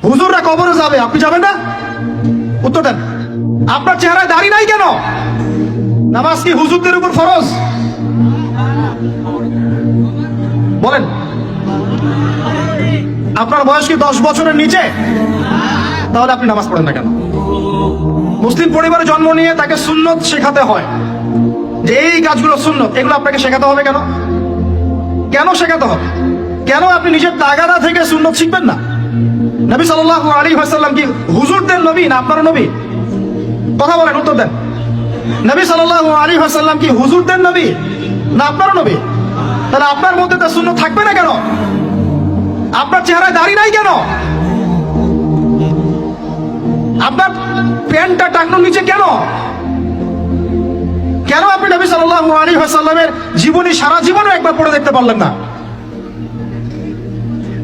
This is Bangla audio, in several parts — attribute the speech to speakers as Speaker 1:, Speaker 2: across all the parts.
Speaker 1: হুজুররা কবরে যাবে, আপনি যাবেন না? উত্তর দেন। আপনার চেহারায় দাড়ি নাই কেন? নামাজ কি হুজুরদের উপর ফরজ? বলেন। আপনার বয়স কি 10 বছরের নিচে? তাহলে আপনি নামাজ পড়েন না কেন? মুসলিম পরিবারে জন্ম নিয়ে তাকে সুন্নত শেখাতে হয়, যে এই কাজগুলো সুন্নত, এগুলো আপনাকে শেখাতে হবে কেন? কেন শেখাতে হবে? কেন আপনি নিজের তাগাদা থেকে সুন্নত শিখবেন না? নবী সাল্লাল্লাহু আলাইহি ওয়াসাল্লাম কি হুজুরদের নবী না আপনার নবী? কথা বলেন, উত্তর দেন। নবী সাল্লাল্লাহু আলাইহি ওয়াসাল্লাম কি হুজুরদের নবী না আপনার নবী? তাহলে আপনার মধ্যে তো সুন্নত থাকবে না কেন? আপনার চেহারায় দাড়ি নাই কেন? আপনার প্যান্টটা টাকনোর নিচে কেন? কেন আপনি নবী সাল্লাল্লাহু আলাইহি ওয়াসাল্লামের জীবনী সারা জীবনও একবার পড়ে দেখতে পারলেন না?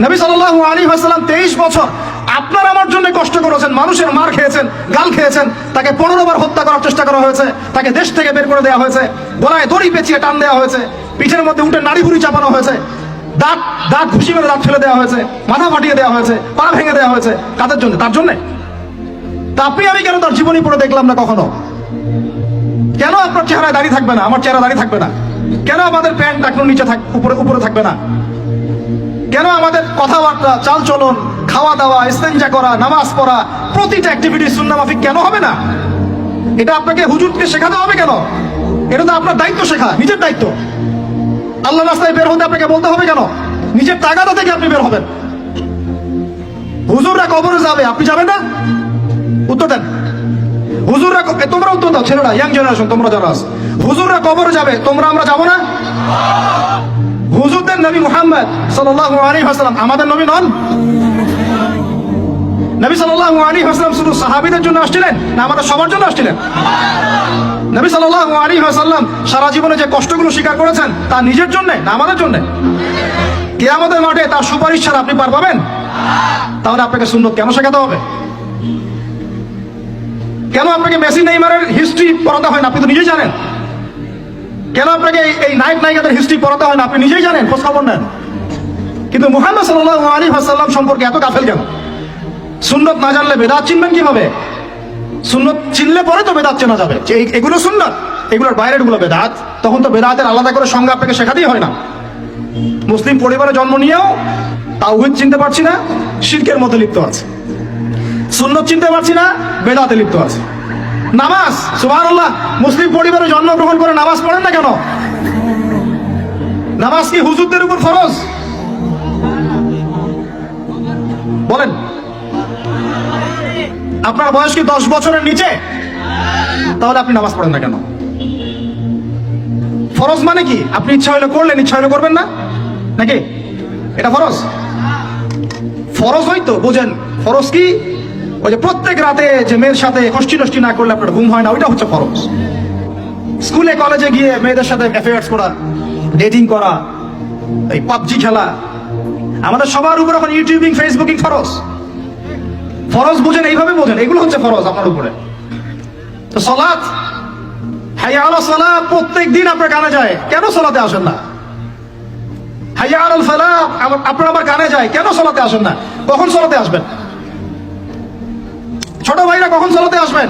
Speaker 1: নবী সাল্লাল্লাহু আলাইহি ওয়াসাল্লাম 23 বছর আপনার আমার জন্য কষ্ট করেছেন, মানুষের মার খেয়েছেন, গাল খেয়েছেন, তাকে 15 বার হত্যা করার চেষ্টা করা হয়েছে, তাকে দেশ থেকে বের করে দেওয়া হয়েছে, গলায় দড়ি পেঁচিয়ে টান দেওয়া হয়েছে, পিঠের মধ্যে উঠে নাড়ি ভুড়ি চাপানো হয়েছে, দাঁত ঘুষি মেরে দাঁত ফেলে দেওয়া হয়েছে, মাথা ফাটিয়ে দেওয়া হয়েছে, পা ভেঙে দেওয়া হয়েছে। কাদের জন্য? তার জন্য। তা আপনি আমি কেন তার জীবনী পড়ে দেখলাম না কখনো? কেন আপনার চেহারায় দাড়ি থাকবে না, আমার চেহারা দাড়ি থাকবে না? কেন আমাদের প্যান্ট টাকনোর নিচে উপরে থাকবে না? কেন আমাদের কথাবার্তা, চাল চলন, খাওয়া দাওয়া, ইস্তেঞ্জা করা, নামাজ পড়া, প্রতিটা অ্যাক্টিভিটি সুন্নাহ মাফিক কেন হবে না? এটা আপনাকে হুজুরকে শেখাতে হবে কেন? এটা তো আপনার দায়িত্ব শেখা, নিজের দায়িত্ব। আল্লাহ রাস্তায় বের হতে আপনাকে বলতে হবে কেন? নিজের তাগাদা থেকে আপনি বের হবেন। হুজুররা কবরে যাবে, আপনি যাবেন না? উত্তর দেন। হুজুররা, তোমরা উত্তর দাও, ছেলেরা, ইয়াং জেনারেশন, তোমরা যারা আছো, হুজুররা কবরে যাবে, তোমরা আমরা যাবো না? হুজুরদের নবী মুহাম্মদ সাল্লাল্লাহু আলাইহি ওয়াসাল্লাম আমাদের নবী নন? নবী সাল্লাল্লাহু আলাইহি ওয়াসাল্লাম শুধু সাহাবীদের জন্য আসছিলেন না আমাদের সবার জন্য আসছিলেন? নবী সাল্লাল্লাহু আলাইহি ওয়াসাল্লাম সারা জীবনে যে কষ্টগুলো স্বীকার করেছেন তা নিজের জন্য না আমাদের জন্য? কিয়ামতের মাঠে তার সুপারিশ ছাড়া আপনি পার পাবেন? তাহলে আপনাকে সুন্নত কেন শেখাতে হবে? কেন আপনাকে মেসি নেইমারের হিস্ট্রি পড়াতে হয় না? আপনি তো নিজেই জানেন। কেন আপনাকে এই নায়িকাদের হিস্ট্রি পড়াতে হয় না? আপনি নিজেই জানেন, খোঁজ খবর নেন। কিন্তু মুহাম্মদ সাল্লাল্লাহু আলাইহি ওয়াসাল্লাম সম্পর্কে এত গাফেল কেন? সুন্নত না জানলে বেদাত চিনবেন কিভাবে? সুন্নত চিনলে পরে তো বেদাত চেনা যাবে যে এগুলো সুন্নত, এগুলোর বাইরের গুলো বেদাত। তখন তো বেদাতের আলাদা করে সংজ্ঞা আপনাকে শেখাতেই হয় না। মুসলিম পরিবারে জন্ম নিয়েও তাওহীদ চিনতে পারছি না, শিরকের মধ্যে লিপ্ত আছে। সুন্নত চিনতে পারছি না, বেদাতে লিপ্ত আছে। নামাজ, সুবহানাল্লাহ, মুসলিম পরিবারে জন্মগ্রহণ করে নামাজ পড়েন না কেন? নামাজ কি হুজুরদের উপর ফরজ? বলেন। আপনার বয়স কি 10 বছরের নিচে? তাহলে আপনি নামাজ পড়েন না কেন? ফরজ মানে কি? আপনি ইচ্ছা হলে করলেন, ইচ্ছা হলে করবেন না, নাকি? এটা ফরজ? ফরজ হয়তো বোঝেন। ফরজ কি? ওই যে প্রত্যেক রাতে যে মেয়ের সাথে কষ্টি নষ্টি না করলে আপনার ঘুম হয় না, ওইটা হচ্ছে ফরজ। স্কুলে কলেজে গিয়ে মেয়েদের সাথে অ্যাফেয়ার্স করা, ডেটিং করা, এই পাবজি খেলা, আমাদের সবার উপর এখন ইউটিউবিং, ফেসবুকিং ফরজ। ফরজ বুঝেন, এইভাবে বোঝেন, এগুলো হচ্ছে ফরজ আপনার উপরে। তো সালাত, হাইয়া আলাস সালাহ প্রত্যেক দিন আপনার কানে যায়, কেন সালাতে আসেন না? হাইয়া আলাল ফালাহ আপনার আমার কানে যায়, কেন সালাতে আসেন না? কখন সালাতে আসবেন? ছোট ভাইরা কখন সালাতে আসবেন?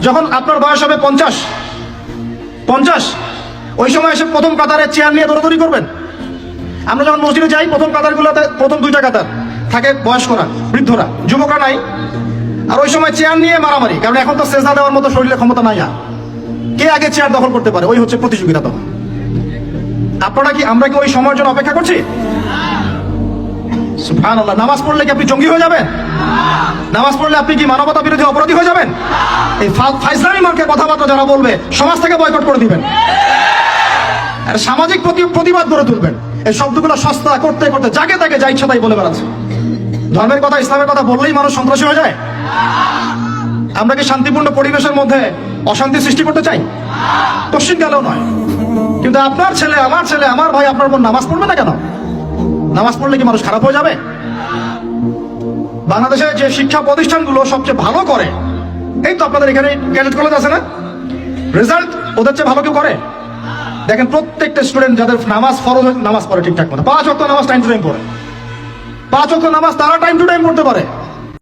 Speaker 1: যখন আপনার বয়স হবে 50, ওই সময় এসে প্রথম কাতারে চেয়ার নিয়ে দৌড়াদৌড়ি করবেন। আমরা যখন মসজিদে যাই, প্রথম কাতারগুলোতে প্রথম 2টা কাতার থাকে বয়স্করা, বৃদ্ধরা, যুবকরা নাই। আর ওই সময় চেয়ার নিয়ে মারামারি, কারণ এখন তো সেজদা দেওয়ার মতো শরীরের ক্ষমতা নাই। আর কে আগে চেয়ার দখল করতে পারে, ওই হচ্ছে প্রতিযোগিতা। তখন আমরা কি ওই সময়ের জন্য অপেক্ষা করছি? সুবহানাল্লাহ। নামাজ পড়লে কি আপনি জঙ্গি হয়ে যাবেন? নামাজ পড়লে আপনি কি মানবতা বিরোধী অপরাধী হয়ে যাবেন? এই ফাইজলামি মার্কের কথাবার্তা যারা বলবে, সমাজ থেকে বয়কট করে দিবেন, আর সামাজিক প্রতিবাদ গড়ে তুলবেন। এই শব্দগুলো সস্তা করতে করতে যাকে তাকে যা ইচ্ছা তাই বলে বেড়াচ্ছে। ধর্মের কথা, ইসলামের কথা বললেই মানুষ সন্ত্রাসী হয়ে যায়। আমরা কি শান্তিপূর্ণ পরিবেশের মধ্যে অশান্তি সৃষ্টি করতে চাই? কোশ্চিন গেলেও নয়। কিন্তু আপনার ছেলে, আমার ভাই, আপনার বোন নামাজ পড়বে না কেন? নামাজ পড়লে কি মানুষ খারাপ হয়ে যাবে? বাংলাদেশে যে শিক্ষা প্রতিষ্ঠানগুলো সবচেয়ে ভালো করে, এই তো আপনাদের এখানে ক্যাডেট কলেজ আছে না, রেজাল্ট ওদের চেয়ে ভালো কেউ করে? দেখেন প্রত্যেকটা স্টুডেন্ট যাদের নামাজ ফরজ, নামাজ পড়ে ঠিকঠাক মতো, 5 ওয়াক্ত নামাজ টাইম টু টাইম পড়ে। 5 ওয়াক্ত নামাজ তারা টাইম টু টাইম পড়তে পারে।